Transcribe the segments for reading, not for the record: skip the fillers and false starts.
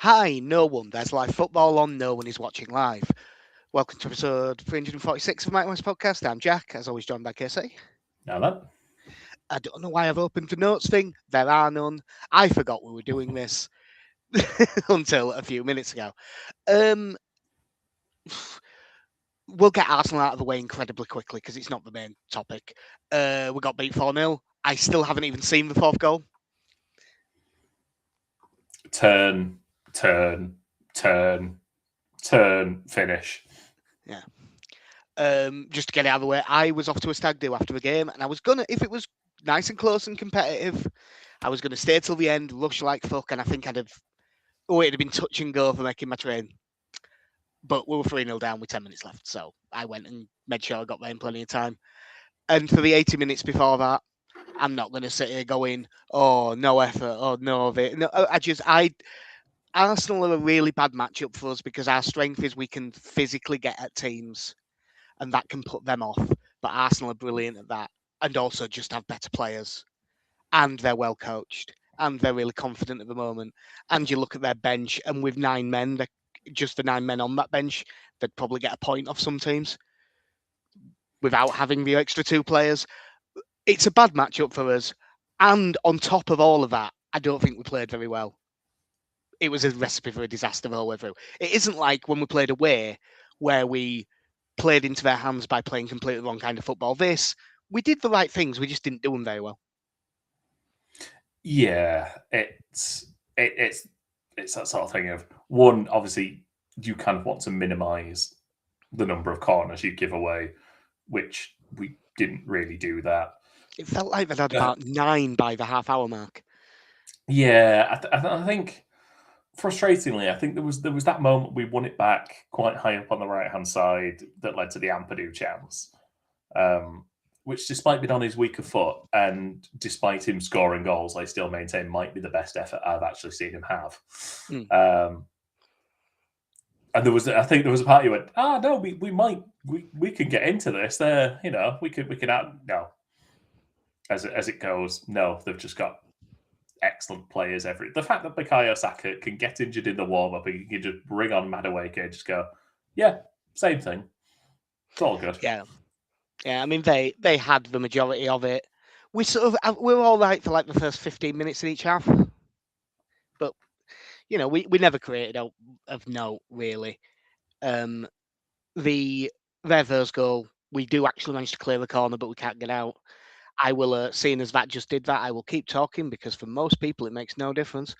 Hi, no one. There's live football on. No one is watching live. Welcome to episode 346 of Mike West Podcast. I'm Jack, as always, joined by Casey. Hello. I don't know why I've opened the notes thing. There are none. I forgot we were doing this until a few minutes ago. Um, we'll get Arsenal out of the way incredibly quickly because it's not the main topic. We got beat 4-0. I still haven't even seen the fourth goal. Turn, turn, turn, finish. Yeah. Just to get it out of the way, I was off to a stag do after the game, and I was gonna, if it was nice and close and competitive, I was gonna stay till the end, rush like fuck, and I think it'd have been touch and go for making my train. But we were 3-0 down with 10 minutes left, so I went and made sure I got there in plenty of time. And for the 80 minutes before that, I'm not gonna sit here going, "Oh, no effort, oh no of it." No, Arsenal are a really bad matchup for us because our strength is we can physically get at teams and that can put them off. But Arsenal are brilliant at that, and also just have better players, and they're well coached, and they're really confident at the moment. And you look at their bench, and with 9 men, just the 9 men on that bench, they'd probably get a point off some teams without having the extra 2 players. It's a bad matchup for us, and on top of all of that, I don't think we played very well. It was a recipe for a disaster the whole way through. It isn't like when we played away, where we played into their hands by playing completely the wrong kind of football. We did the right things, we just didn't do them very well. Yeah, it's that sort of thing of one. Obviously, you kind of want to minimise the number of corners you give away, which we didn't really do that. It felt like they'd had about 9 by the half-hour mark. Yeah, I think frustratingly, I think there was that moment we won it back quite high up on the right hand side that led to the Ampadu chance. Which, despite being on his weaker foot and despite him scoring goals, I still maintain might be the best effort I've actually seen him have. And I think there was a part who went, no, we can get into this. There, we could add no. As it goes, no, they've just got excellent players. The fact that Bukayo Saka can get injured in the warm up and you can just bring on Madueke and just go, yeah, same thing. It's all good. Yeah. I mean, they had the majority of it. We were all right for like the first 15 minutes in each half, but we never created of note really. Their first goal, we do actually manage to clear the corner, but we can't get out. I will, seeing as that just did that, I will keep talking because for most people it makes no difference.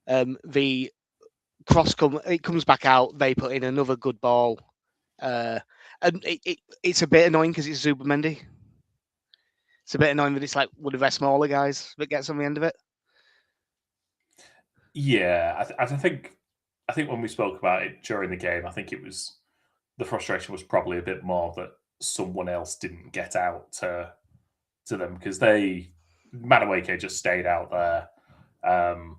The it comes back out. They put in another good ball, and it's a bit annoying because it's Zubimendi. It's a bit annoying that it's like one of their smaller guys that gets on the end of it. Yeah, I think when we spoke about it during the game, I think it was the frustration was probably a bit more that someone else didn't get out to them because Madueke just stayed out there, and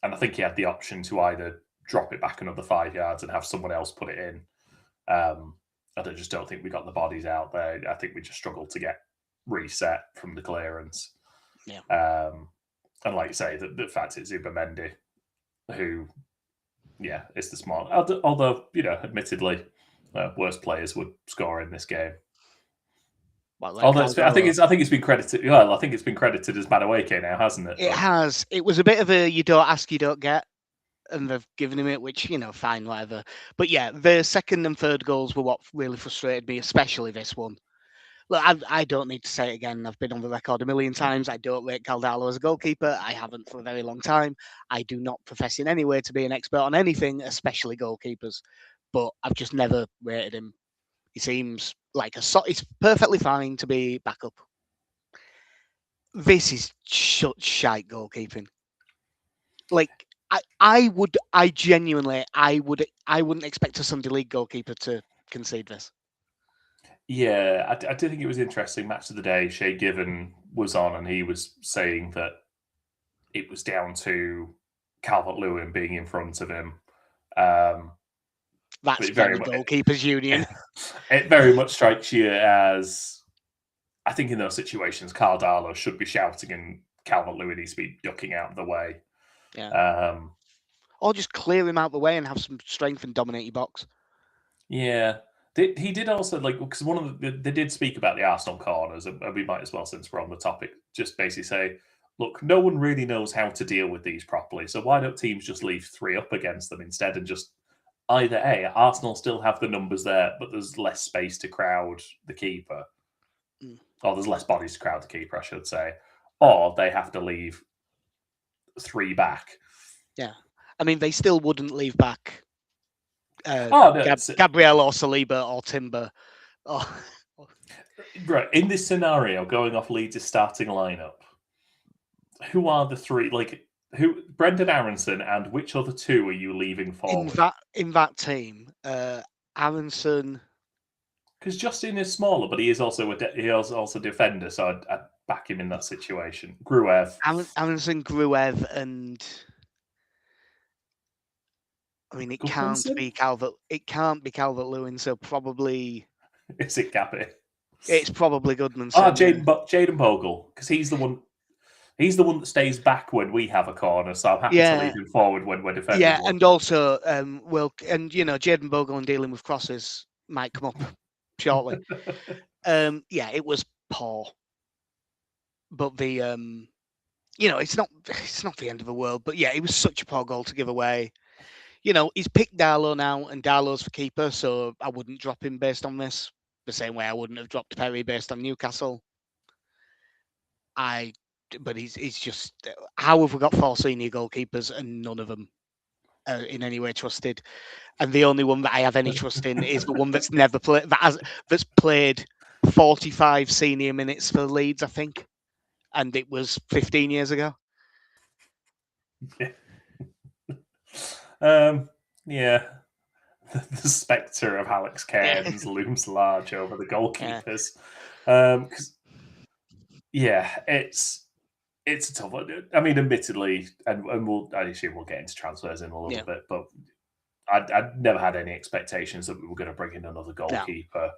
I think he had the option to either drop it back another 5 yards and have someone else put it in. I just don't think we got the bodies out there. I think we just struggled to get reset from the clearance. Yeah. And like you say, the fact it's Zubimendi, who, is the smart. Although, admittedly, worse players would score in this game. Although I think it's been credited. Well, I think it's been credited as Madueke now, hasn't it? It has. It was a bit of a you don't ask, you don't get, and they've given him it, which fine, whatever. But yeah, the second and third goals were what really frustrated me, especially this one. Look, I don't need to say it again. I've been on the record a million times. I don't rate Caldalo as a goalkeeper. I haven't for a very long time. I do not profess in any way to be an expert on anything, especially goalkeepers. But I've just never rated him. He seems like he's perfectly fine to be backup. This is shite goalkeeping. Like I wouldn't expect a Sunday League goalkeeper to concede this. Yeah, I do think it was interesting. Match of the day, Shay Given was on, and he was saying that it was down to Calvert-Lewin being in front of him. That's very goalkeepers union. It very much strikes you as, I think in those situations, Caldalo should be shouting and Calvert-Lewin needs to be ducking out of the way. Yeah. or just clear him out the way and have some strength and dominate your box. Yeah. He did also, like, because one of they did speak about the Arsenal corners, and we might as well, since we're on the topic, just basically say, look, no one really knows how to deal with these properly, so why don't teams just leave 3 up against them instead, and just either Arsenal still have the numbers there, but there's less space to crowd the keeper, or there's less bodies to crowd the keeper, I should say, or they have to leave 3 back. Yeah, I mean, they still wouldn't leave back Gabriel or Saliba or Timber. Right, in this scenario, going off Leeds' starting lineup, who are the 3? Like, who? Brendan Aronson, and which other 2 are you leaving forward? In that team, Aronson. Because Justin is smaller, but he is also a defender, so I'd back him in that situation. Gruev, Aronson, Gruev, and I mean, it can't be Calvert-Lewin, so probably. Is it Gabby? It's probably Goodmanson. Jayden Bogle, because he's the one. He's the one that stays back when we have a corner, so I'm happy to leave him forward when we're defending. Yeah, and also, Jayden Bogle and dealing with crosses might come up shortly. It was poor, but the it's not the end of the world. But yeah, it was such a poor goal to give away. He's picked Darlow now, and Darlow's for keeper, so I wouldn't drop him based on this. The same way I wouldn't have dropped Perry based on Newcastle. But he's just, how have we got 4 senior goalkeepers and none of them are in any way trusted? And the only one that I have any trust in is the one that's never played, that's played 45 senior minutes for Leeds, I think, and it was 15 years ago. Yeah. The spectre of Alex Cairns looms large over the goalkeepers. It's a tough one. I mean, admittedly, and I assume we'll get into transfers in a little bit, but I'd never had any expectations that we were going to bring in another goalkeeper.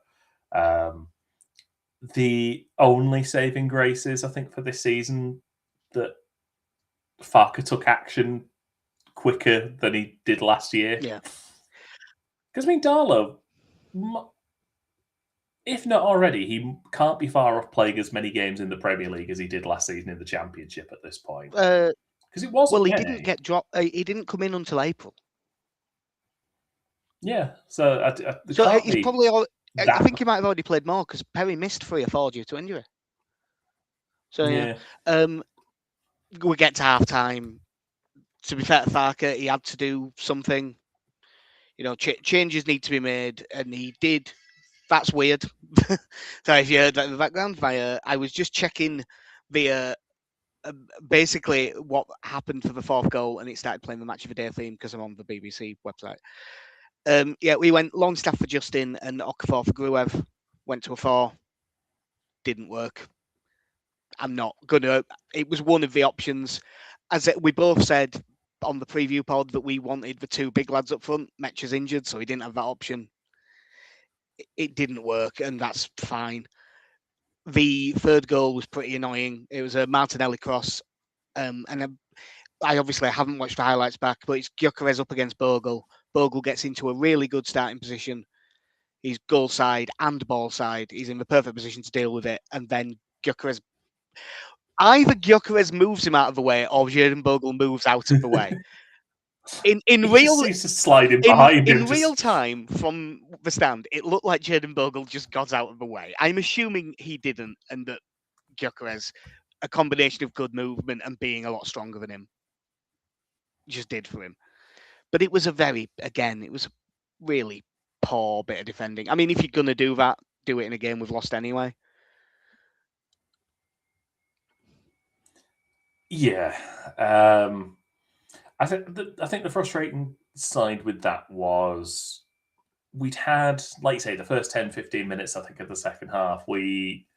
No. The only saving graces, I think, for this season, that Farke took action quicker than he did last year. Yeah. Because, I mean, Darlow, if not already, he can't be far off playing as many games in the Premier League as he did last season in the Championship at this point. Because it wasn't. Well, he didn't get dropped. He didn't come in until April. Yeah, so he's probably. I think he might have already played more because Perry missed 3 or 4 due to injury. So we get to half time. To be fair to Farke, he had to do something. Changes need to be made, and he did. That's weird. Sorry if you heard that in the background. I was just checking the basically what happened for the 4th goal, and it started playing the Match of the Day theme because I'm on the BBC website. We went Longstaff for Justin and Okafor for Gruev. Went to a 4. Didn't work. I'm not gonna. It was one of the options. As we both said on the preview pod that we wanted the 2 big lads up front. Metch's injured, so he didn't have that option. It didn't work, and that's fine. The 3rd goal was pretty annoying. It was a Martinelli cross, and I obviously haven't watched the highlights back, but it's Gyökeres up against Bogle. Bogle gets into a really good starting position. He's goal side and ball side. He's in the perfect position to deal with it, and then either Gyökeres moves him out of the way, or Jayden Bogle moves out of the way. In real time from the stand, it looked like Jayden Bogle just got out of the way. I'm assuming he didn't, and that Gyökeres, a combination of good movement and being a lot stronger than him, just did for him. But it was it was a really poor bit of defending. I mean, if you're going to do that, do it in a game we've lost anyway. Yeah. I think the frustrating side with that was we'd had, like you say, the first 10, 15 minutes, I think, of the second half, we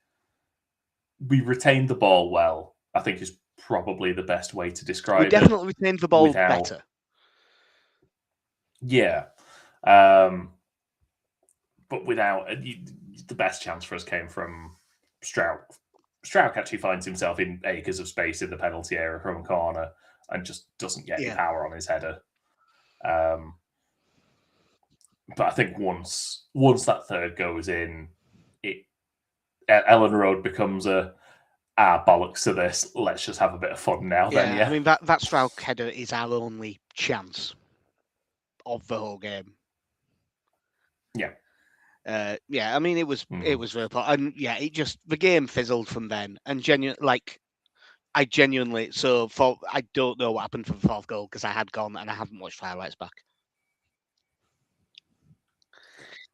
retained the ball well, I think is probably the best way to describe it. We definitely retained the ball better. Yeah. But without the best chance for us came from Stroud. Stroud actually finds himself in acres of space in the penalty area from a corner and just doesn't get any power on his header. But I think once that third goes in, Ellen Road becomes bollocks to this. Let's just have a bit of fun now. Yeah, Then, yeah. I mean that Stroud header is our only chance of the whole game. Yeah. I mean it was very poor, and yeah, the game fizzled from then, and I genuinely I don't know what happened for the fourth goal because I had gone and I haven't watched highlights back.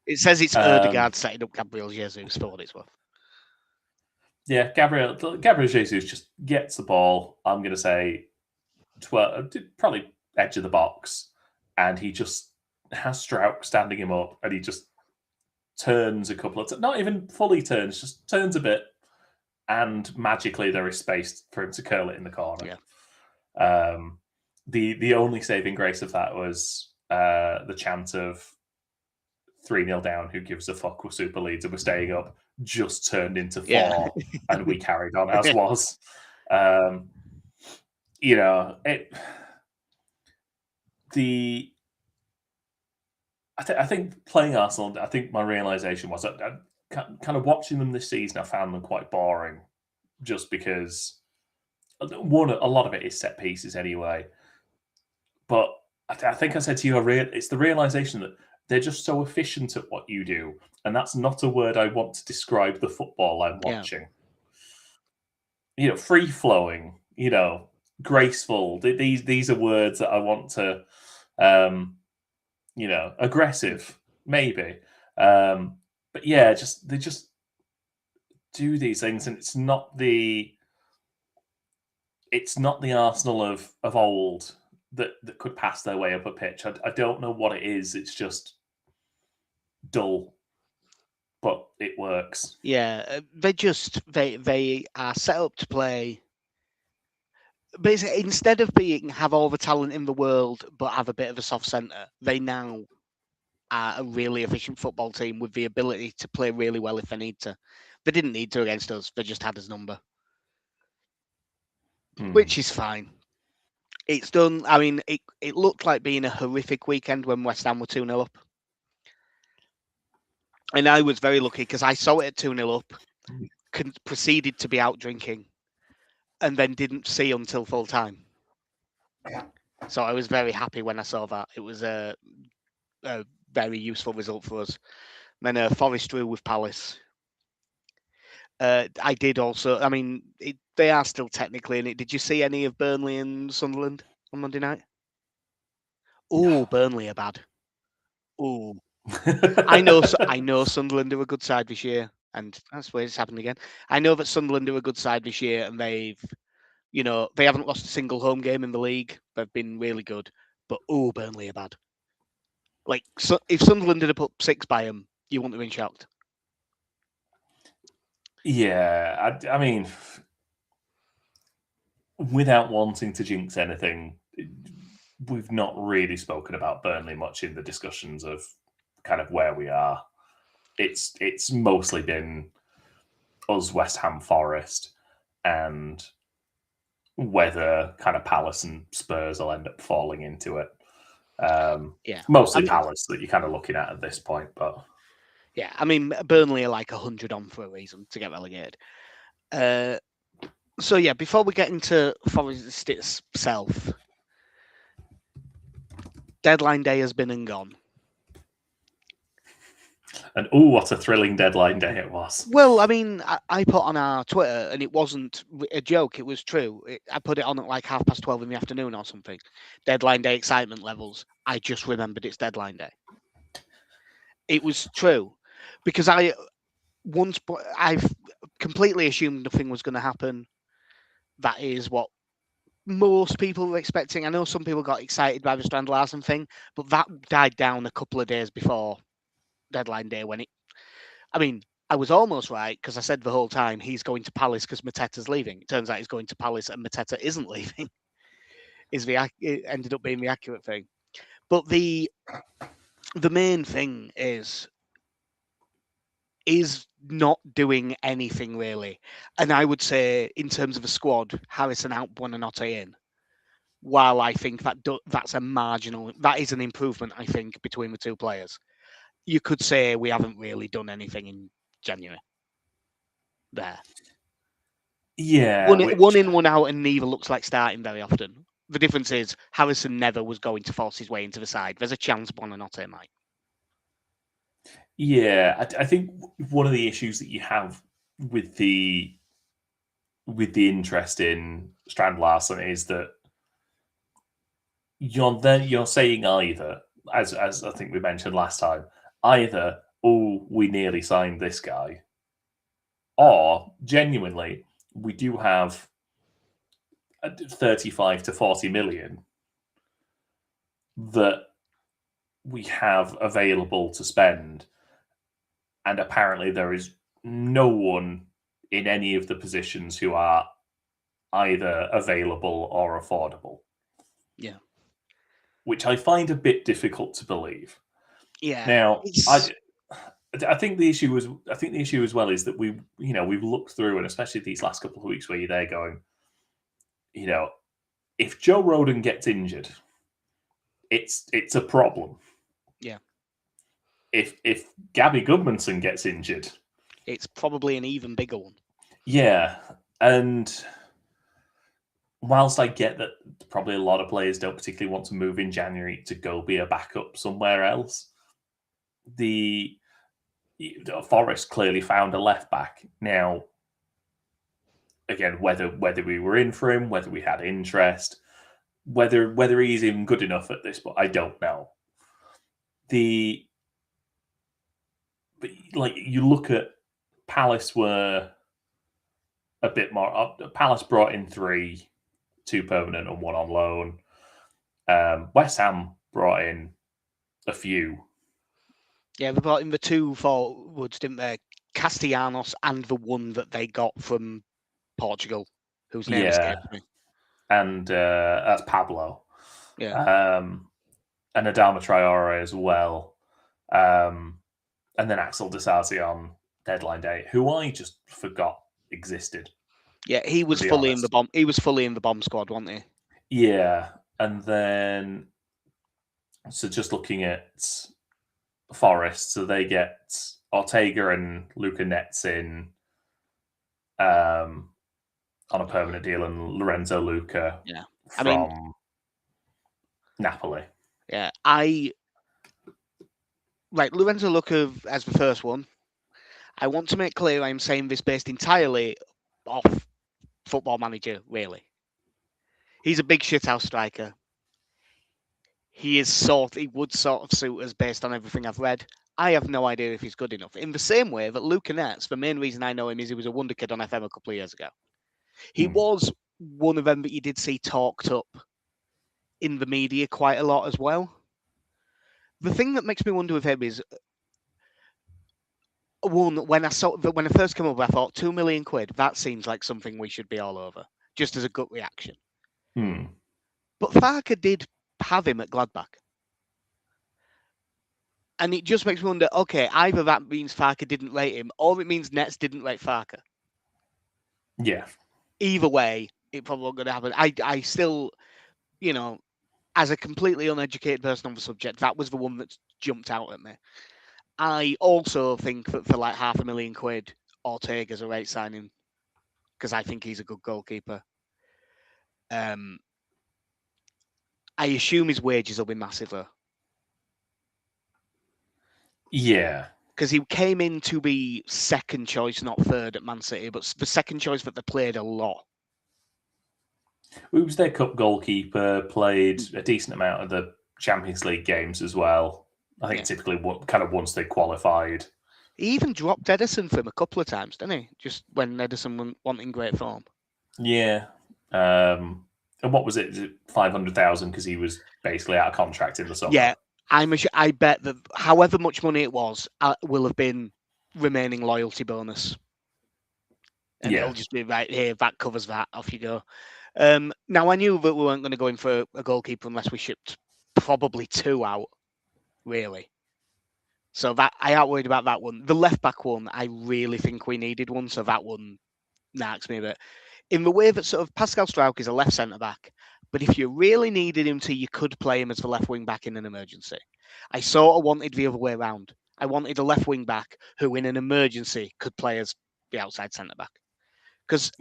It says it's Erdegaard setting up Gabriel Jesus for what it's worth. Yeah, Gabriel Jesus just gets the ball. I'm going to say, probably edge of the box, and he just has Strauch standing him up, and he just turns a couple of times, not even fully turns, just turns a bit, and magically there is space for him to curl it in the corner. Yeah. The only saving grace of that was the chant of 3-0 down, who gives a fuck, we're Super Leeds and we're staying up, just turned into 4, and we carried on as was. I think playing Arsenal, I think my realisation was that kind of watching them this season, I found them quite boring, just because a lot of it is set pieces anyway. But I think I said to you, it's the realisation that they're just so efficient at what you do, and that's not a word I want to describe the football I'm watching. Yeah. Free flowing, graceful. These are words that I want to, aggressive, maybe. But yeah, they just do these things, and it's not the Arsenal of old that could pass their way up a pitch. I don't know what it is. It's just dull, but it works. Yeah, they are set up to play. Basically, instead of have all the talent in the world but have a bit of a soft centre, they now are a really efficient football team with the ability to play really well if they need to. They didn't need to against us. They just had his number, which is fine. It's done. I mean, it looked like being a horrific weekend when West Ham were 2-0 up. And I was very lucky because I saw it at 2-0 up, proceeded to be out drinking, and then didn't see until full time. So I was very happy when I saw that. It was a very useful result for us. Then Forest drew with Palace. I did also. I mean, they are still technically in it. Did you see any of Burnley and Sunderland on Monday night? Oh, Burnley are bad. Oh, I know Sunderland are a good side this year, and that's where it's happened again. I know that Sunderland are a good side this year, and they haven't lost a single home game in the league. They've been really good, but Burnley are bad. Like, so if Sunderland had put 6 by them, you wouldn't have been shocked. Yeah, I mean, without wanting to jinx anything, we've not really spoken about Burnley much in the discussions of kind of where we are. It's mostly been us, West Ham, Forest, and whether kind of Palace and Spurs will end up falling into it. Mostly Palace that you're kind of looking at this point, but yeah, I mean, Burnley are like 100 on for a reason to get relegated. So yeah, before we get into Forest itself, deadline day has been and gone. And what a thrilling deadline day it was. Well, I mean, I put on our Twitter, and it wasn't a joke, it was true. I put it on at like 12:30 in the afternoon or something. Deadline day excitement levels. I just remembered it's deadline day. It was true. Because I've completely assumed nothing was going to happen. That is what most people were expecting. I know some people got excited by the Strand Larsen thing, but that died down a couple of days before deadline day I was almost right because I said the whole time he's going to Palace because Mateta's leaving. It turns out he's going to Palace and Mateta isn't leaving. It ended up being the accurate thing. But the main thing is not doing anything really. And I would say in terms of a squad, Harrison out, Buonanotte in. while I think that's that is an improvement, I think, between the two players. You could say we haven't really done anything in January there. Yeah, One in, one out, and neither looks like starting very often. The difference is Harrison never was going to force his way into the side. There's a chance Buonanotte might. Yeah, I think one of the issues that you have with the interest in Strand Larsen is that you're saying either, as I think we mentioned last time, either we nearly signed this guy, or genuinely we do have 35 to 40 million that we have available to spend, and apparently there is no one in any of the positions who are either available or affordable. Yeah. Which I find a bit difficult to believe. Yeah. Now, I think the issue as well is that we've looked through, and especially these last couple of weeks where you're there going, if Joe Rodon gets injured, it's a problem. Yeah. If Gabby Goodmanson gets injured, it's probably an even bigger one. Yeah, and whilst I get that probably a lot of players don't particularly want to move in January to go be a backup somewhere else, the Forest clearly found a left back. Now, again, whether we were in for him, whether we had interest, whether he's even good enough at this, but I don't know. But like you look at Palace were a bit more. Palace brought in 3, 2 permanent and 1 on loan. West Ham brought in a few. Yeah, they brought in the 2 forwards, didn't they? Castellanos and the one that they got from Portugal, whose name escapes me. And that's Pablo. Yeah. And Adama Traore as well. And then Axel Disasi on deadline day, who I just forgot existed. Yeah, he was fully in the bomb. He was fully in the bomb squad, wasn't he? Yeah, and then so just looking at Forest, so they get Ortega and Luca Netz in on a permanent deal, and Lorenzo Luca from Napoli. Yeah, Lorenzo Luca as the first one. I want to make clear I'm saying this based entirely off Football Manager, really. He's a big shithouse striker. He would sort of suit us based on everything I've read. I have no idea if he's good enough. In the same way that Luca Netz, the main reason I know him is he was a wonder kid on FM a couple of years ago. He was one of them that you did see talked up in the media quite a lot as well. The thing that makes me wonder with him is, one, when I first came up, I thought £2 million, that seems like something we should be all over, just as a gut reaction. But Farke did have him at Gladbach. And it just makes me wonder, okay, either that means Farke didn't rate him, or it means Nets didn't rate Farke. Yeah. Either way, it probably wasn't going to happen. I still, as a completely uneducated person on the subject, that was the one that jumped out at me. I also think that for like £500,000, Ortega's a rate signing, because I think he's a good goalkeeper. I assume his wages will be massive, though. Yeah. Because he came in to be second choice, not third at Man City, but the second choice that they played a lot. He was their cup goalkeeper, played a decent amount of the Champions League games as well. I think typically kind of once they qualified. He even dropped Ederson for him a couple of times, didn't he? Just when Ederson wasn't in great form. Yeah. And what was it? 500,000 because he was basically out of contract in the summer. Yeah. I bet that however much money it was, will have been remaining loyalty bonus. And it'll just be right here, that covers that, off you go. Now, I knew that we weren't going to go in for a goalkeeper unless we shipped probably 2 out, really. So that I ain't worried about that one. The left back one, I really think we needed one, so that one knacks me a bit. in the way that sort of Pascal Struijk is a left centre back, but if you really needed him to, you could play him as the left wing back in an emergency. I sort of wanted the other way around. I wanted a left wing back who, in an emergency, could play as the outside centre back. Because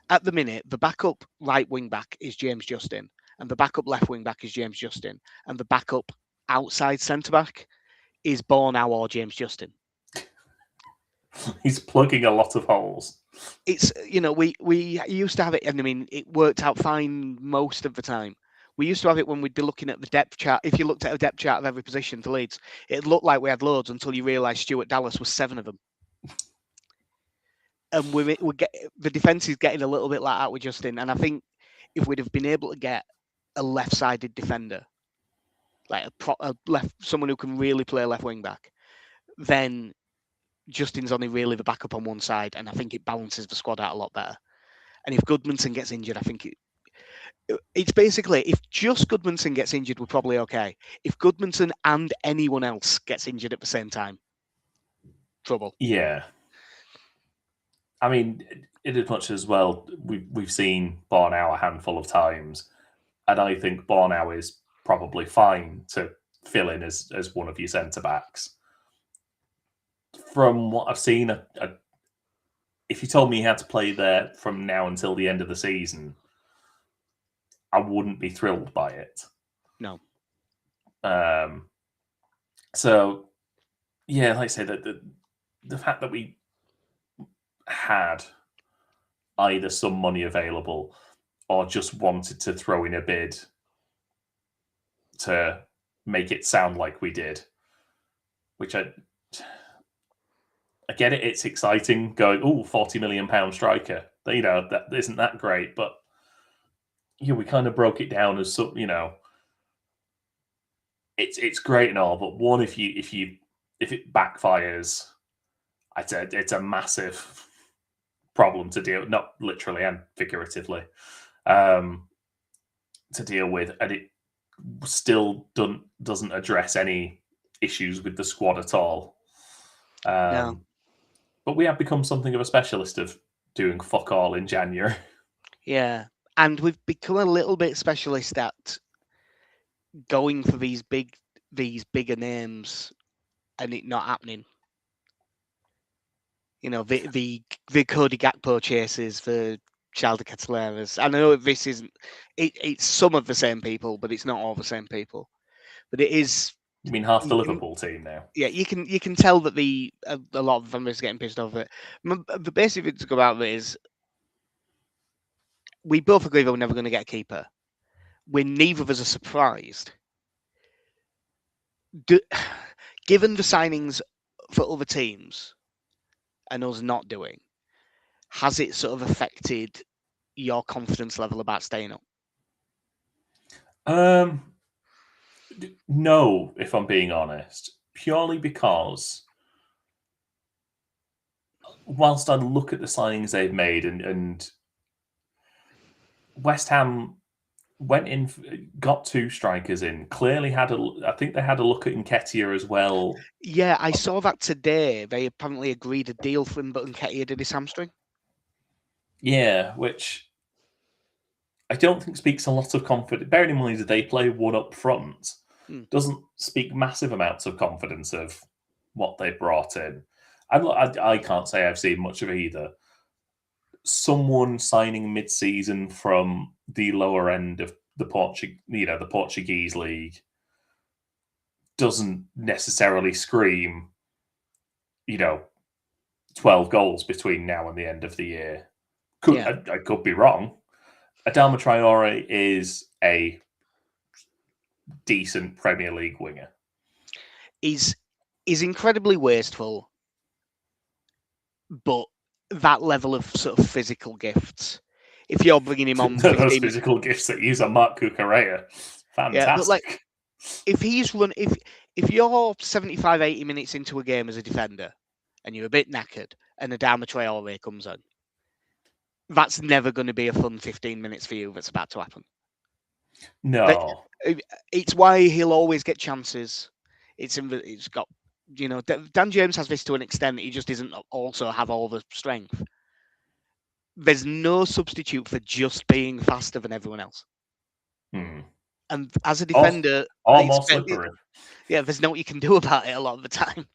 at the minute, the backup right wing back is James Justin, and the backup left wing back is James Justin, and the backup outside centre back is Bornau or James Justin. He's plugging a lot of holes. It's, we used to have it, and I mean, it worked out fine most of the time. We used to have it when we'd be looking at the depth chart. If you looked at a depth chart of every position for Leeds, it looked like we had loads until you realised Stuart Dallas was 7 of them. And the defence is getting a little bit like that with Justin. And I think if we'd have been able to get a left-sided defender, like someone who can really play left wing back, then Justin's only really the backup on one side, and I think it balances the squad out a lot better. And if Goodmanson gets injured, I think it's basically, if just Goodmanson gets injured, we're probably okay. If Goodmanson and anyone else gets injured at the same time, trouble. Yeah. I mean, in as much as well, we've seen Bornau a handful of times, and I think Bornau is probably fine to fill in as one of your centre backs. From what I've seen, if you told me he had to play there from now until the end of the season, I wouldn't be thrilled by it. No. So, yeah, like I say, the fact that we had either some money available or just wanted to throw in a bid to make it sound like we did, which I get it. It's exciting going, £40 million striker. That isn't that great, but we kind of broke it down as some, it's great and all, but one, if it backfires, it's a massive problem to deal, not literally and figuratively, to deal with, and it still doesn't address any issues with the squad at all. No. But we have become something of a specialist of doing fuck all in January. Yeah, and we've become a little bit specialist at going for these bigger names and it not happening. The Cody Gakpo chases, the Charles de Ketelaeras. I know this isn't. It's some of the same people, but it's not all the same people. But it is. You mean half the Liverpool team now? Yeah, you can tell that a lot of them is getting pissed off at it. The basic thing to go about it is we both agree that we're never going to get a keeper. Neither of us are surprised. Given the signings for other teams and us not doing, has it sort of affected your confidence level about staying up? No, if I'm being honest, purely because whilst I look at the signings they've made and West Ham went in, got 2 strikers in, clearly I think they had a look at Nketiah as well. Yeah, I saw that today. They apparently agreed a deal for him, but Nketiah did his hamstring. Yeah, which I don't think speaks a lot of confidence. Bearing in mind that they play one up front, doesn't speak massive amounts of confidence of what they brought in. I can't say I've seen much of either. Someone signing mid-season from the lower end of the Portuguese league doesn't necessarily scream, 12 goals between now and the end of the year. I could be wrong. Adama Traore is a decent Premier League winger. He's incredibly wasteful, but that level of sort of physical gifts, if you're bringing him on those physical gifts that use a Mark Cucurella, fantastic. Yeah, but like if you're 75, 80 minutes into a game as a defender and you're a bit knackered and Adama Traore comes on, that's never going to be a fun 15 minutes for you that's about to happen. No. It's why he'll always get chances. It's got, Dan James has this to an extent. He just doesn't also have all the strength. there's no substitute for just being faster than everyone else. And as a defender, or more slippery. Yeah, there's no what you can do about it a lot of the time.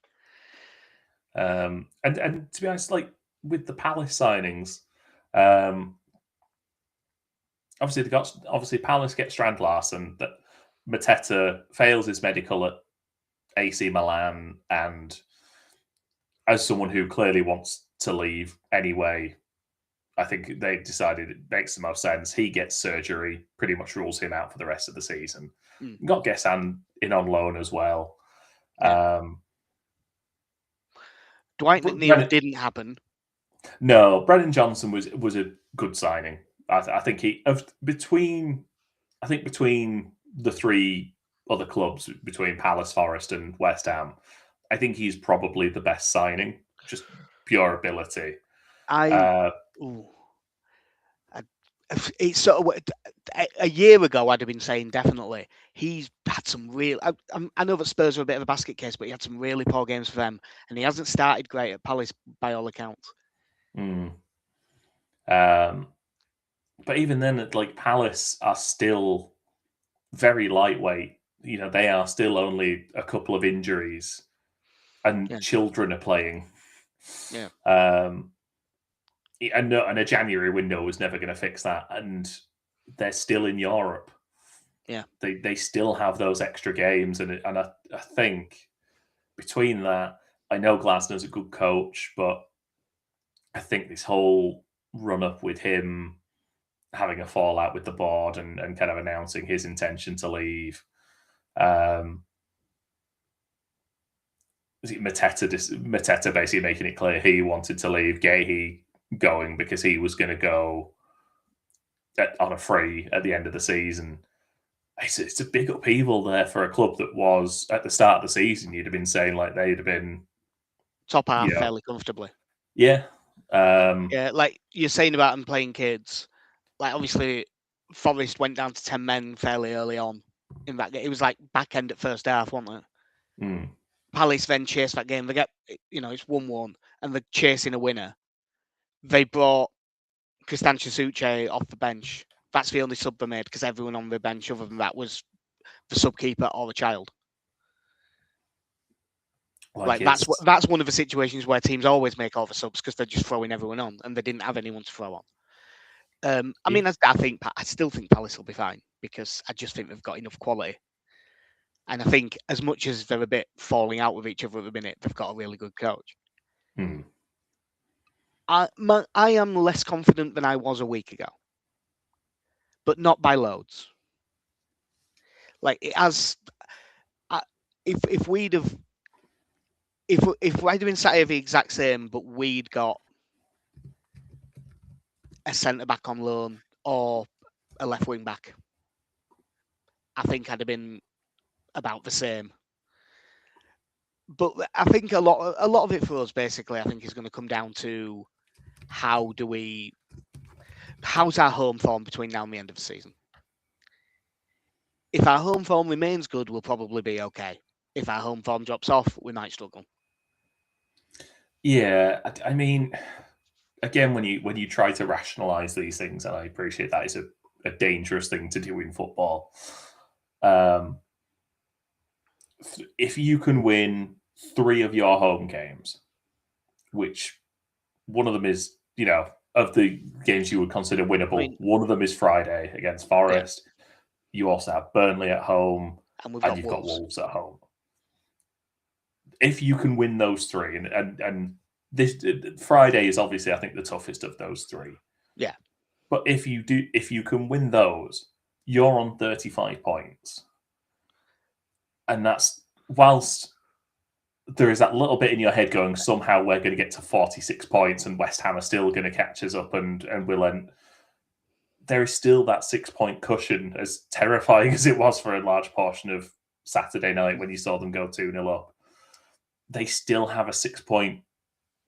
And to be honest, like with the Palace signings, obviously Palace get Strand Larsen, that Mateta fails his medical at AC Milan, and as someone who clearly wants to leave anyway, I think they decided it makes the most sense. He gets surgery, pretty much rules him out for the rest of the season. Got Gessan in on loan as well. Yeah. Dwight McNeil didn't happen. No, Brennan Johnson was a good signing. I think between the three other clubs, between Palace, Forest, and West Ham, I think he's probably the best signing. Just pure ability. It's sort of a year ago. I'd have been saying definitely he's had some real. I know that Spurs are a bit of a basket case, but he had some really poor games for them, and he hasn't started great at Palace by all accounts. But even then, like Palace are still very lightweight. You know, they are still only a couple of injuries, and children are playing. Yeah. And a January window was never going to fix that, and they're still in Europe. Yeah, they still have those extra games, and I think between that, I know Glasner's a good coach, but I think this whole run up with him having a fallout with the board and kind of announcing his intention to leave. Mateta basically making it clear he wanted to leave, Gahey going because he was going to go on a free at the end of the season. It's a big upheaval there for a club that was at the start of the season. You'd have been saying like they'd have been top half fairly comfortably. Yeah. Yeah, like you're saying about them playing kids. Like obviously, Forest went down to 10 men fairly early on in that game. It was like back end at first half, wasn't it? Palace then chased that game. They get, it's 1-1, and they're chasing a winner. They brought Costanza Suche off the bench. That's the only sub they made because everyone on the bench other than that was the subkeeper or the child. Like that's one of the situations where teams always make all the subs because they're just throwing everyone on, and they didn't have anyone to throw on. I mean, I still think Palace will be fine because I just think they've got enough quality, and I think as much as they're a bit falling out with each other at the minute, they've got a really good coach. I am less confident than I was a week ago, but not by loads. Like it has, if we'd have. If we'd been sat here the exact same, but we'd got a centre back on loan or a left wing back, I think I'd have been about the same. But I think a lot of it for us, basically, I think is going to come down to how's our home form between now and the end of the season. If our home form remains good, we'll probably be okay. If our home form drops off, we might struggle. Yeah, I mean, again, when you try to rationalise these things, and I appreciate that is a dangerous thing to do in football. If you can win 3 of your home games, which one of them is, of the games you would consider winnable, one of them is Friday against Forest. Yeah. You also have Burnley at home, and you've got Wolves at home. If you can win those 3, and this Friday is obviously, I think, the toughest of those 3. Yeah. But if you can win those, you're on 35 points. And that's, whilst there is that little bit in your head going, somehow we're going to get to 46 points and West Ham are still going to catch us up and we'll end. There is still that 6-point cushion, as terrifying as it was for a large portion of Saturday night when you saw them go 2-0 up. They still have a 6-point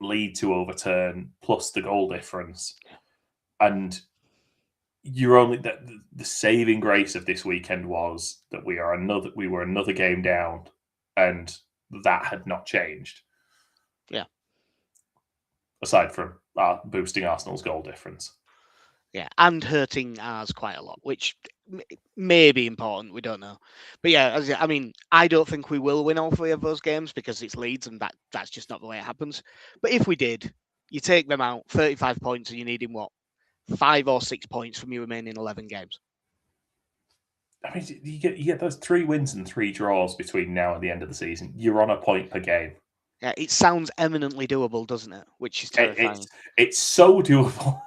lead to overturn, plus the goal difference. And you're only the saving grace of this weekend was that we were another game down, and that had not changed. Yeah. Aside from boosting Arsenal's goal difference. Yeah, and hurting ours quite a lot, which may be important. We don't know. But yeah, I mean, I don't think we will win all 3 of those games because it's Leeds and that's just not the way it happens. But if we did, you take them out, 35 points, and you're needing what? 5 or 6 points from your remaining 11 games. I mean, you get those 3 wins and 3 draws between now and the end of the season. You're on a point per game. Yeah, it sounds eminently doable, doesn't it? Which is terrifying. It's so doable.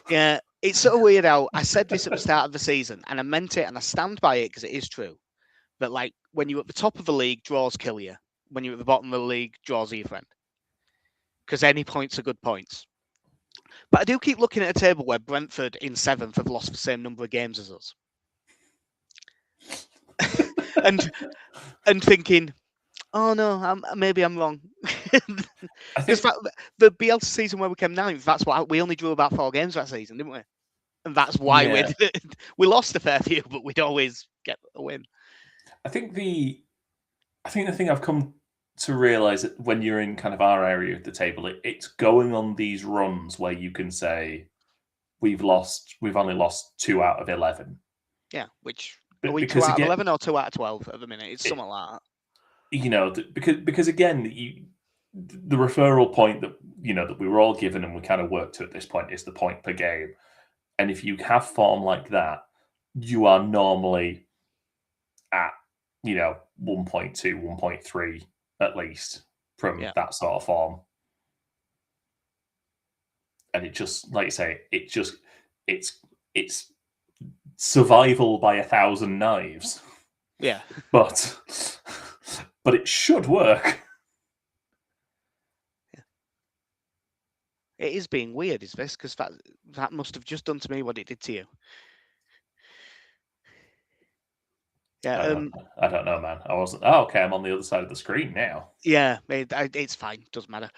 Yeah, it's so weird how I said this at the start of the season, and I meant it, and I stand by it because it is true. But like when you're at the top of the league, draws kill you. When you're at the bottom of the league, draws are your friend. Because any points are good points. But I do keep looking at a table where Brentford in 7th have lost the same number of games as us. and thinking, oh no, maybe I'm wrong. I think the Bielsa season where we came 9th, that's why we only drew about 4 games that season, didn't we? And that's why we lost a fair few, but we'd always get a win. I think the thing I've come to realise that when you're in kind of our area of the table, it's going on these runs where you can say we've only lost 2 out of 11. Yeah, which but are we 2 out of 11 or 2 out of 12 at the minute? It's something like that. You know, because again, the referral point that that we were all given and we kind of worked to at this point is the point per game. And if you have form like that, you are normally at 1.2, 1.3 at least from that sort of form. And it just, like you say, it's survival by 1,000 knives. Yeah. But it should work. Yeah. It is being weird, is this? Because that must have just done to me what it did to you. Yeah. I don't know, man. I wasn't. Oh, okay. I'm on the other side of the screen now. Yeah, it's fine. Doesn't matter.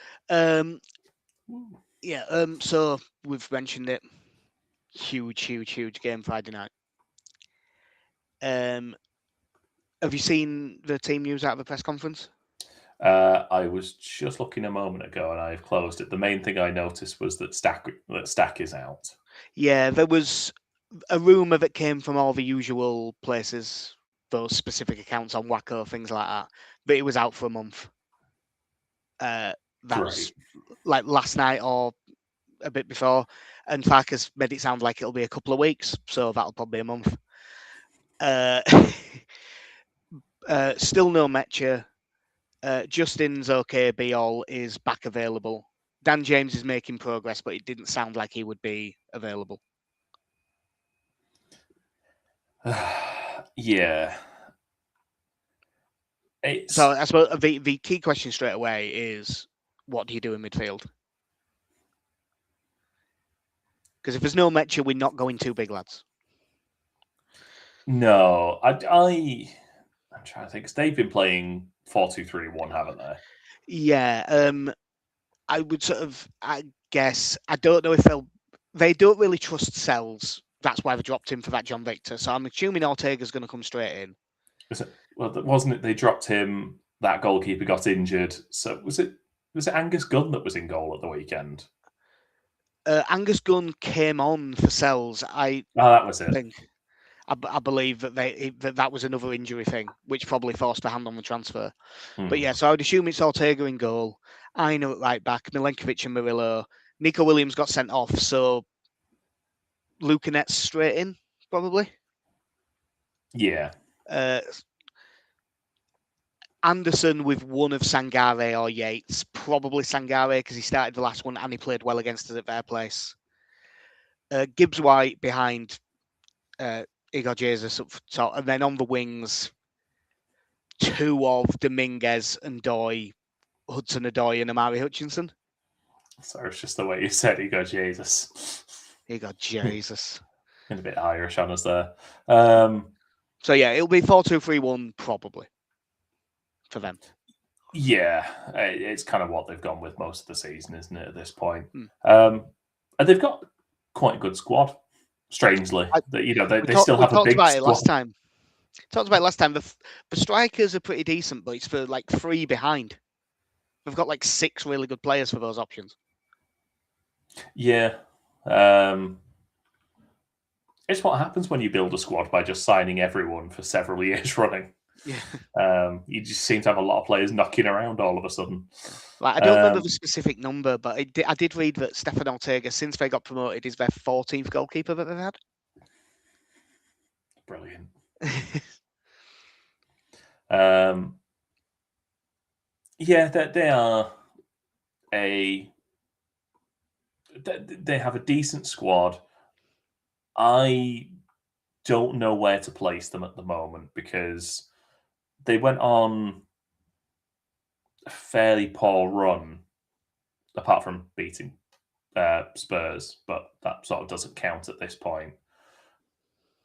Yeah. So we've mentioned it. Huge game Friday night. Have you seen the team news out of the press conference? I was just looking a moment ago and I've closed it. The main thing I noticed was that Stack is out. Yeah, there was a rumour that came from all the usual places, those specific accounts on Wacko, things like that, but it was out for a month. That was like last night or a bit before, and Farkas made it sound like it'll be a couple of weeks, so that'll probably be a month. Still no Metcha. Justin's okay. Be-all is back available. Dan James is making progress, but it didn't sound like he would be available. Yeah. So I suppose the key question straight away is, what do you do in midfield? Because if there's no Metcha, we're not going too big, lads. No, I'm trying to think. Because they've been playing 4-2-3-1, haven't they? Yeah. I would I guess, I don't know if they don't really trust Sells. That's why they dropped him for that John Victor. So I'm assuming Ortega's going to come straight in. Wasn't it? They dropped him. That goalkeeper got injured. So was it Angus Gunn that was in goal at the weekend? Angus Gunn came on for Sells. That was it. I believe that was another injury thing, which probably forced a hand on the transfer. But yeah, so I would assume it's Ortega in goal. I know at right back, Milenkovic and Murillo. Nico Williams got sent off, so Lucanet's straight in, probably. Yeah. Anderson with one of Sangare or Yates. Probably Sangare because he started the last one and he played well against us at their place. Gibbs White behind Igor Jesus up top. And then on the wings, 2 of Dominguez and Doy, Hudson-Odoi and Amari Hutchinson. Sorry, it's just the way you said Igor Jesus. Igor Jesus. And a bit Irish on us there. So yeah, it'll be 4-2-3-1 probably for them. Yeah, it's kind of what they've gone with most of the season, isn't it, at this point? And they've got quite a good squad, strangely. They still have a big squad. Talked about it last time. The strikers are pretty decent, but it's for like 3 behind. We've got like 6 really good players for those options. Yeah. It's what happens when you build a squad by just signing everyone for several years running. Yeah. You just seem to have a lot of players knocking around all of a sudden. Yeah. Like, I don't remember the specific number, but I did read that Stefan Ortega, since they got promoted, is their 14th goalkeeper that they've had. Brilliant. Yeah, they are they have a decent squad. I don't know where to place them at the moment because they went on a fairly poor run, apart from beating Spurs, but that sort of doesn't count at this point.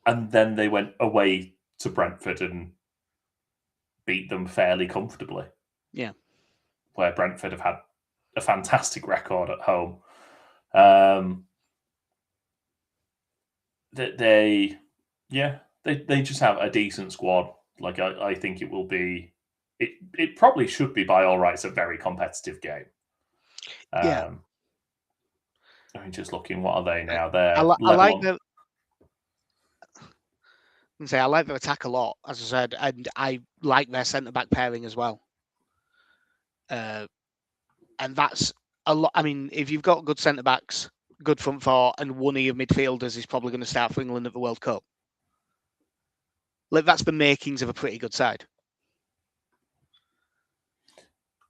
And then they went away to Brentford and beat them fairly comfortably. Yeah. Where Brentford have had a fantastic record at home. They just have a decent squad. Like I think it will be. It probably should be by all rights a very competitive game. Yeah. I mean, just looking, what are they now? I, They're I level like on. the. I like their attack a lot, as I said, and I like their centre back pairing as well. And that's a lot. I mean, if you've got good centre backs, good front four, and one of your midfielders is probably going to start for England at the World Cup, like that's the makings of a pretty good side.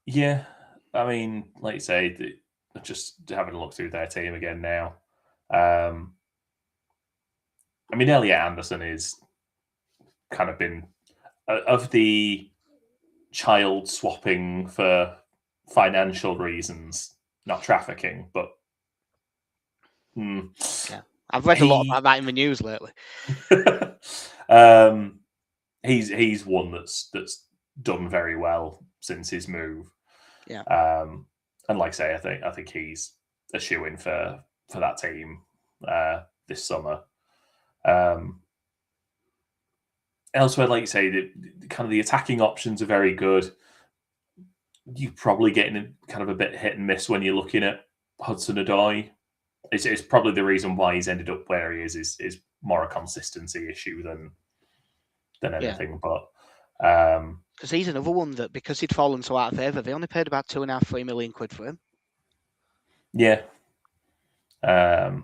Yeah, I mean, like you say, just having a look through their team again now. I mean, Elliot Anderson is kind of been of the child swapping for financial reasons, not trafficking, but Yeah, I've read a lot about that in the news lately. He's one that's done very well since his move. Yeah. And like I say, I think he's a shoe-in for that team this summer. Elsewhere, like you say, kind of the attacking options are very good. You're probably getting kind of a bit hit and miss when you're looking at Hudson-Odoi. It's probably the reason why he's ended up where he is more a consistency issue than anything. Yeah. But because he's another one that, because he'd fallen so out of favour, they only paid about £2.5–3 million for him. Yeah. And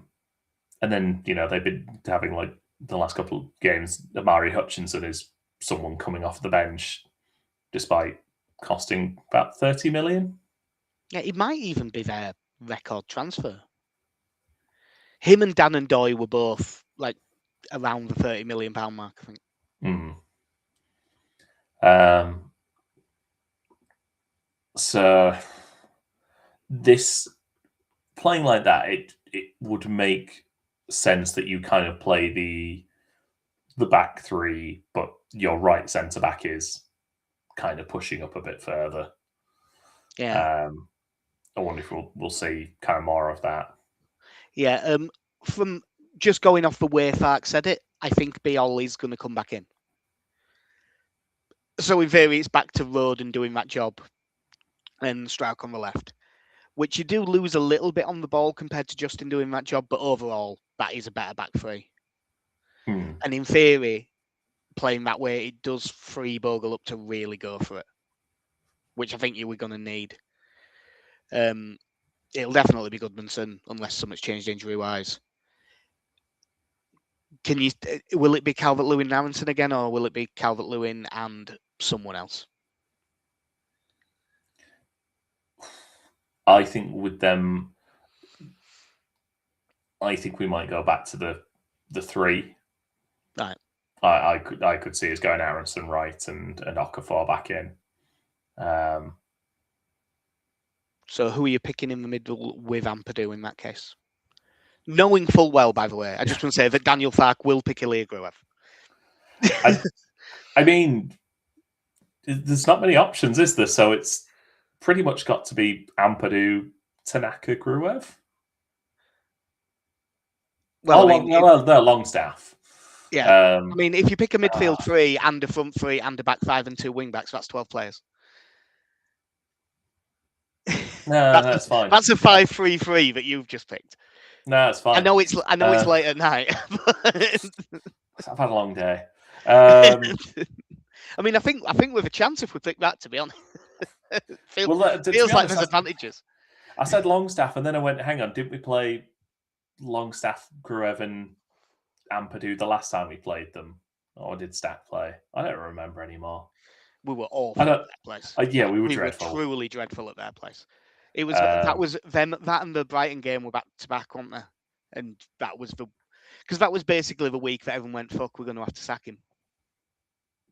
then, they've been having like the last couple of games, Amari Hutchinson is someone coming off the bench despite costing about 30 million. Yeah, it might even be their record transfer. Him and Dan and Doy were both like around the £30 million mark, I think. So this playing like that, it would make sense that you kind of play the back three, but your right centre back is kind of pushing up a bit further. Yeah. I wonder if we'll see kind of more of that. Yeah. From just going off the way Fark said it, I think Biol is going to come back in. So in theory, it's back to Roden doing that job and Strauch on the left, which you do lose a little bit on the ball compared to Justin doing that job, but overall, that is a better back three. And in theory, playing that way, it does free Bogle up to really go for it, which I think you were going to need. It'll definitely be Goodmanson unless something's changed injury-wise. Will it be Calvert-Lewin and Aronson again, or will it be Calvert-Lewin and someone else? I think with them, I think we might go back to the three. Right. I could see us going Aronson right and Okafor back in. So who are you picking in the middle with Ampadu in that case? Knowing full well, by the way, I just want to say that Daniel Fark will pick Ilya Gruev. I mean, there's not many options, is there? So it's pretty much got to be Ampadu, Tanaka, Gruev. Well, they're Longstaff. Yeah. I mean, if you pick a midfield three and a front three and a back five and two wing backs, that's 12 players. No, that's fine. That's a 5-3-3 that you've just picked. No, that's fine. I know it's late at night. I've had a long day. I mean, I think we've a chance if we pick that. To be honest, feels to be like honest, there's advantages. I said Longstaff, and then I went, hang on, didn't we play Longstaff, Gruev, and Ampadu the last time we played them? Or did Stack play? I don't remember anymore. We were awful at that place. Yeah, we were dreadful. We were truly dreadful at their place. It was that was them, that and the Brighton game were back to back, weren't they? And that was because that was basically the week that everyone went, fuck, we're going to have to sack him.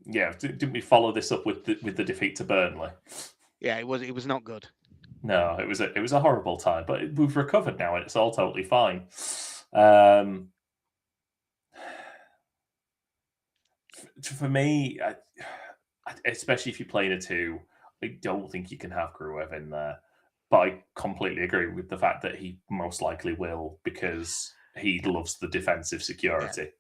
Yeah, didn't we follow this up with the defeat to Burnley? Yeah, it was not good. No, it was a horrible time, but we've recovered now, and it's all totally fine. For me, especially if you're playing a 2, I don't think you can have Gruev in there. But I completely agree with the fact that he most likely will, because he loves the defensive security.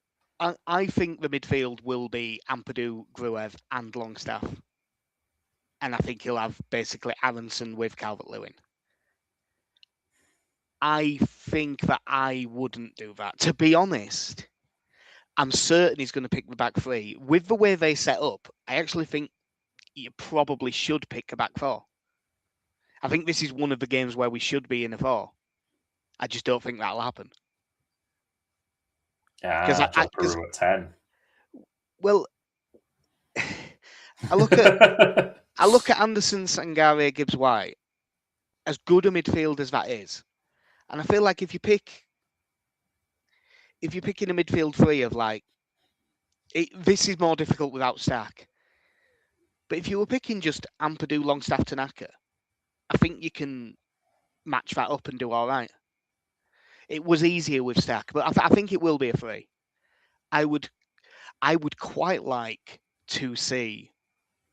Yeah. I think the midfield will be Ampadu, Gruev, and Longstaff. And I think he'll have basically Aronson with Calvert-Lewin. I think that I wouldn't do that. To be honest, I'm certain he's going to pick the back 3. With the way they set up, I actually think you probably should pick a back 4. I think this is one of the games where we should be in a 4. I just don't think that'll happen. John Peru at 10. Well, I look at Anderson, Sangare, Gibbs White, as good a midfield as that is. And I feel like if you're picking a midfield 3 of this is more difficult without Stack. But if you were picking just Ampadu, Longstaff, Tanaka, I think you can match that up and do all right. It was easier with Stack, but I think it will be a 3. I would quite like to see.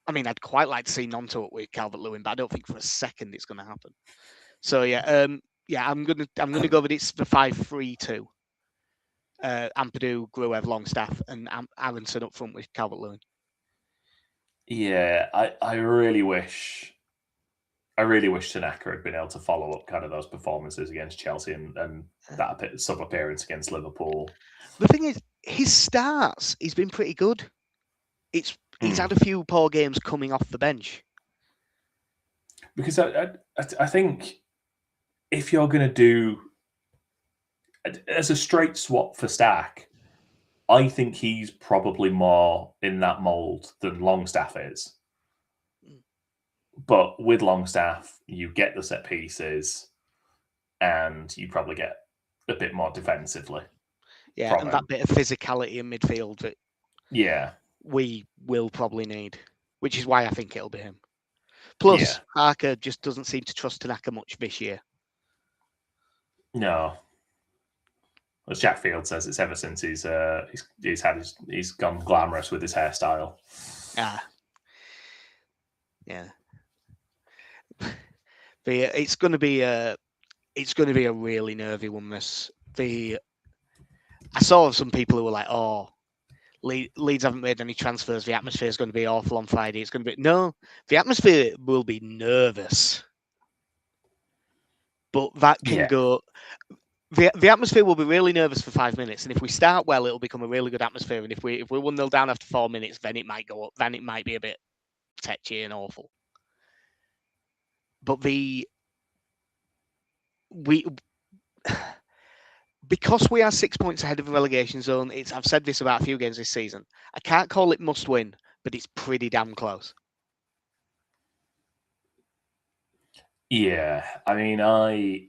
I mean, I'd quite like to see Nonto with Calvert-Lewin, but I don't think for a second it's going to happen. So I'm gonna go with it's the 5-3-2. Ampadu, Gruev, Longstaff, and Aronson up front with Calvert-Lewin. Yeah, I really wish Tanaka had been able to follow up kind of those performances against Chelsea and that sub-appearance against Liverpool. The thing is, his starts, he's been pretty good. He's had a few poor games coming off the bench. Because I think if you're going to do as a straight swap for Stack, I think he's probably more in that mould than Longstaff is. But with Longstaff, you get the set pieces and you probably get a bit more defensively. Yeah, and that bit of physicality in midfield that we will probably need, which is why I think it'll be him. Plus, Harker just doesn't seem to trust Tanaka much this year. No. As Jack Field says, it's ever since he's gone glamorous with his hairstyle. Yeah. But it's going to be a really nervy one. I saw some people who were like, "Oh, Leeds haven't made any transfers. The atmosphere is going to be awful on Friday. It's going to be no. The atmosphere will be nervous, but that can go. The atmosphere will be really nervous for 5 minutes, and if we start well, it'll become a really good atmosphere. And if we're 1-0 down after 4 minutes, then it might go up. Then it might be a bit tetchy and awful. But because we are 6 points ahead of the relegation zone, I've said this about a few games this season. I can't call it must win, but it's pretty damn close. Yeah, I mean, I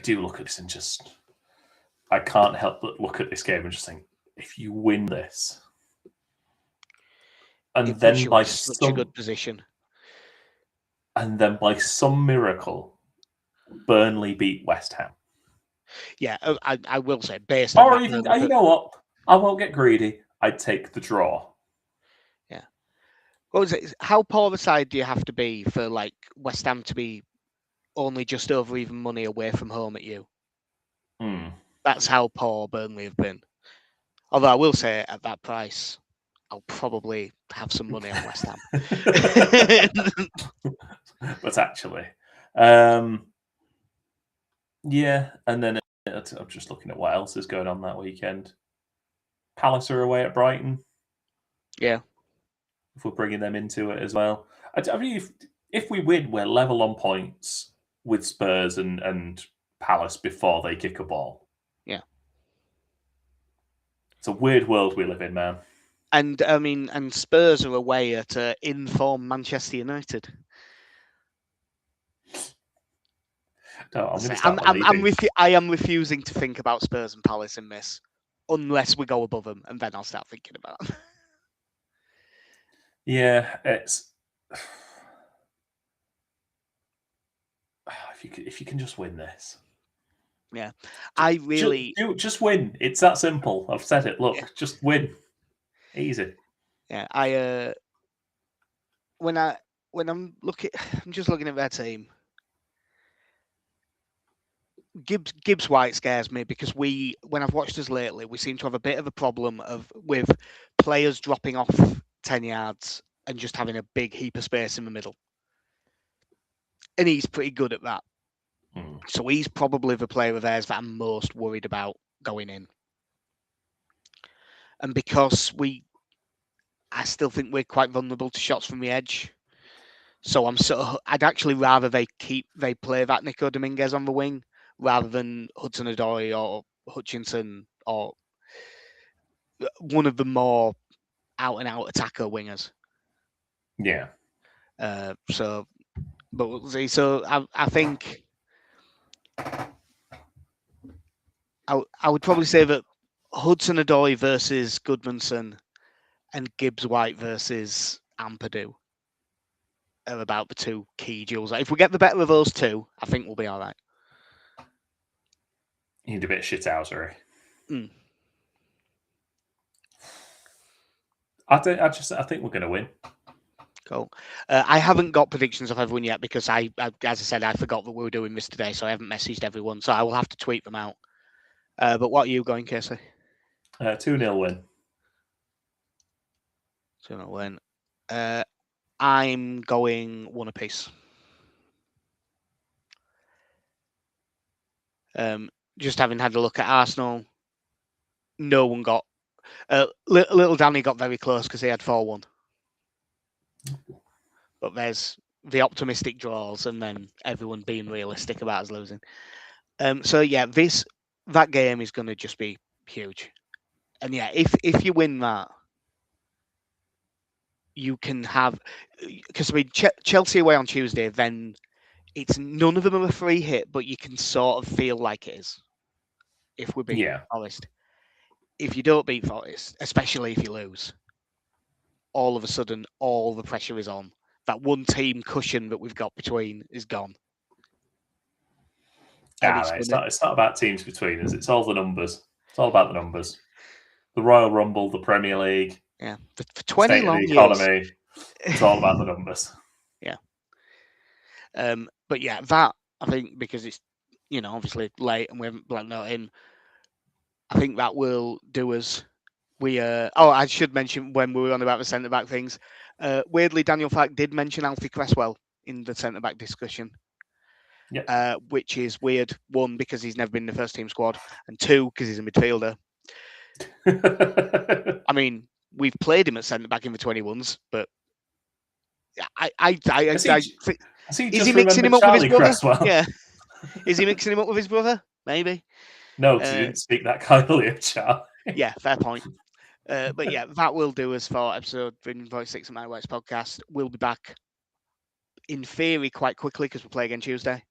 do look at this and I can't help but look at this game and just think, if you win this, and then by such a good position, and then by some miracle, Burnley beat West Ham. Yeah, I will say based on. Or even, you know what? I won't get greedy. I'd take the draw. Yeah. What was it? How poor a side do you have to be for West Ham to be only just over even money away from home at you? That's how poor Burnley have been. Although I will say at that price, I'll probably have some money on West Ham. But actually, Yeah, and then I'm just looking at what else is going on that weekend. Palace are away at Brighton. Yeah. If we're bringing them into it as well. I mean, if we win, we're level on points with Spurs and Palace before they kick a ball. Yeah. It's a weird world we live in, man. And I mean, and Spurs are away at in-form Manchester United. No, I'm going to start believing. I am refusing to think about Spurs and Palace in this, unless we go above them, and then I'll start thinking about them. Yeah, it's if you can just win this. Yeah, I really just win. It's that simple. I've said it. Look, just win. Easy. Yeah, when I'm just looking at their team. Gibbs White scares me because when I've watched us lately, we seem to have a bit of a problem with players dropping off 10 yards and just having a big heap of space in the middle. And he's pretty good at that. So he's probably the player of theirs that I'm most worried about going in. And because I still think we're quite vulnerable to shots from the edge. So I'd actually rather they play that Nico Dominguez on the wing rather than Hudson-Odoi or Hutchinson or one of the more out-and-out attacker wingers. Yeah. So we'll see. So I think I would probably say that Hudson-Odoi versus Goodmanson and Gibbs White versus Ampadu are about the two key duels. If we get the better of those two, I think we'll be all right. You need a bit of shithousery. I think we're going to win. Cool. I haven't got predictions of everyone yet because as I said, I forgot that we were doing this today, so I haven't messaged everyone. So I will have to tweet them out. But what are you going, Casey? 2-0 win. 2-0 win. I'm going one apiece. Just having had a look at Arsenal, no one got. Little Danny got very close because he had 4-1. But there's the optimistic draws and then everyone being realistic about us losing. So yeah, that game is going to just be huge. And yeah, if you win that, you can have, because I mean Chelsea away on Tuesday, then it's none of them are a free hit, but you can sort of feel like it is. If we're being honest, if you don't beat Forest, especially if you lose, all of a sudden all the pressure is on. That one team cushion that we've got between is gone. It's not about teams between us. It's all the numbers. It's all about the numbers. The Royal Rumble, the Premier League. Yeah, for 20 state long of the years. Economy. It's all about the numbers. Yeah. But yeah, that I think because it's obviously late and we haven't blanked out in. I think that will do us. I should mention when we were on about the centre back things. Weirdly, Daniel Fark did mention Alfie Cresswell in the centre back discussion. Yep. Which is weird. One, because he's never been in the first team squad, and two, because he's a midfielder. I mean, we've played him at centre back in the 21s, but is he mixing him up with his brother? Cresswell? Yeah. Is he mixing him up with his brother? Maybe. No, because he didn't speak that kindly of Charlie. Yeah, fair point. But yeah, that will do us for episode 346 of My Works podcast. We'll be back in theory quite quickly because we'll play again Tuesday.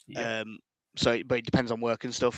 Yep. But it depends on work and stuff.